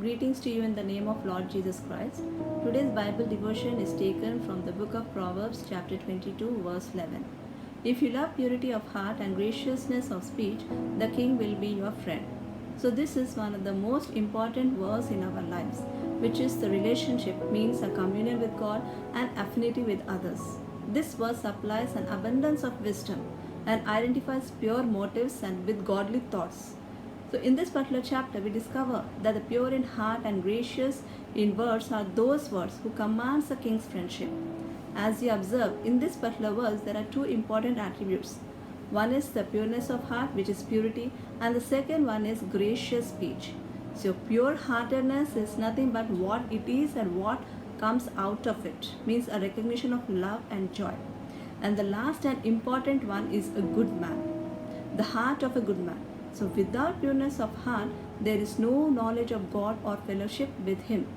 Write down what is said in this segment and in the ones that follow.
Greetings to you in the name of Lord Jesus Christ. Today's Bible devotion is taken from the book of Proverbs, chapter 22, verse 11. If you love purity of heart and graciousness of speech, the king will be your friend. So, this is one of the most important verses in our lives, which is the relationship, means a communion with God and affinity with others. This verse supplies an abundance of wisdom and identifies pure motives and with godly thoughts. So, in this particular chapter, we discover that the pure in heart and gracious in words are those words who commands the king's friendship. As you observe, in this particular verse, there are two important attributes. One is the pureness of heart, which is purity, and the second one is gracious speech. So, pure heartedness is nothing but what it is and what comes out of it, means a recognition of love and joy. And the last and important one is a good man, the heart of a good man. So, without pureness of heart, there is no knowledge of God or fellowship with Him.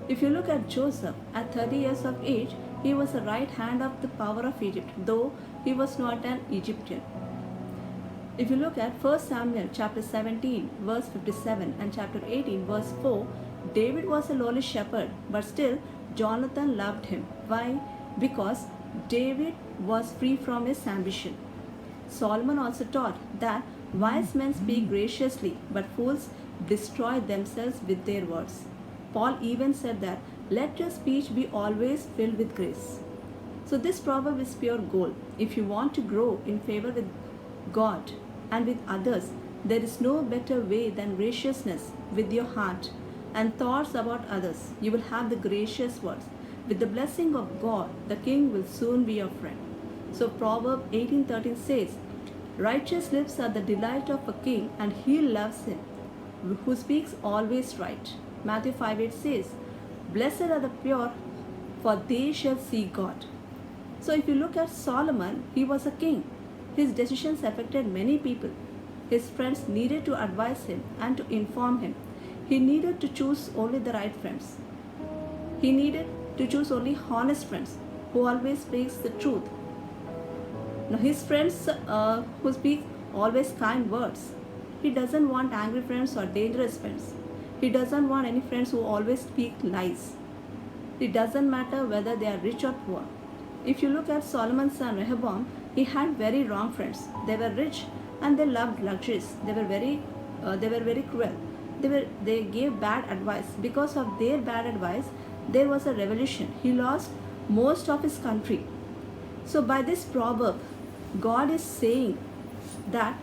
If you look at Joseph, at 30 years of age, he was the right hand of the power of Egypt, though he was not an Egyptian. If you look at 1 Samuel chapter 17, verse 57 and chapter 18, verse 4, David was a lowly shepherd, but still Jonathan loved him. Why? Because David was free from his ambition. Solomon also taught that wise men speak graciously, but fools destroy themselves with their words. Paul even said that, let your speech be always filled with grace. So this proverb is pure gold. If you want to grow in favor with God and with others, there is no better way than graciousness with your heart and thoughts about others. You will have the gracious words. With the blessing of God, the king will soon be your friend. So Proverb 18:13 says, righteous lips are the delight of a king, and he loves him who speaks always right. Matthew 5:8 says, blessed are the pure, for they shall see God. So if you look at Solomon, he was a king. His decisions affected many people. His friends needed to advise him and to inform him. He needed to choose only the right friends. He needed to choose only honest friends who always speaks the truth. Now his friends who speak always kind words. He doesn't want angry friends or dangerous friends. He doesn't want any friends who always speak lies. It doesn't matter whether they are rich or poor. If you look at Solomon's son Rehoboam, he had very wrong friends. They were rich and they loved luxuries. They were very cruel. They gave bad advice. Because of their bad advice, there was a revolution. He lost most of his country. So by this proverb, God is saying that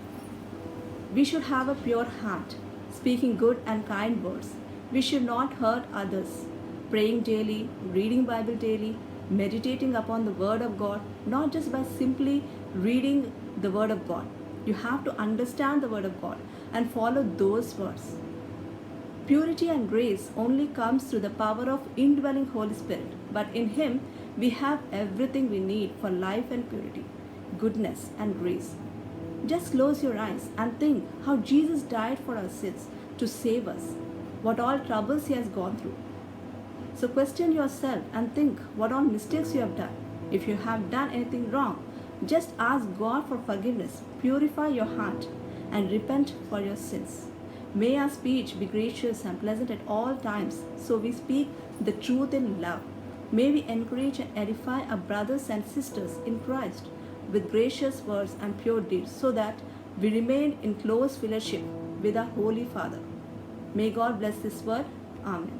we should have a pure heart, speaking good and kind words. We should not hurt others. Praying daily, reading Bible daily, meditating upon the Word of God, not just by simply reading the Word of God. You have to understand the Word of God and follow those words. Purity and grace only comes through the power of indwelling Holy Spirit, but in Him we have everything we need for life and purity, goodness and grace. Just close your eyes and think how Jesus died for our sins to save us, what all troubles He has gone through. So question yourself and think what all mistakes you have done. If you have done anything wrong, just ask God for forgiveness, purify your heart and repent for your sins. May our speech be gracious and pleasant at all times, so we speak the truth in love. May we encourage and edify our brothers and sisters in Christ with gracious words and pure deeds, so that we remain in close fellowship with our Holy Father. May God bless this word. Amen.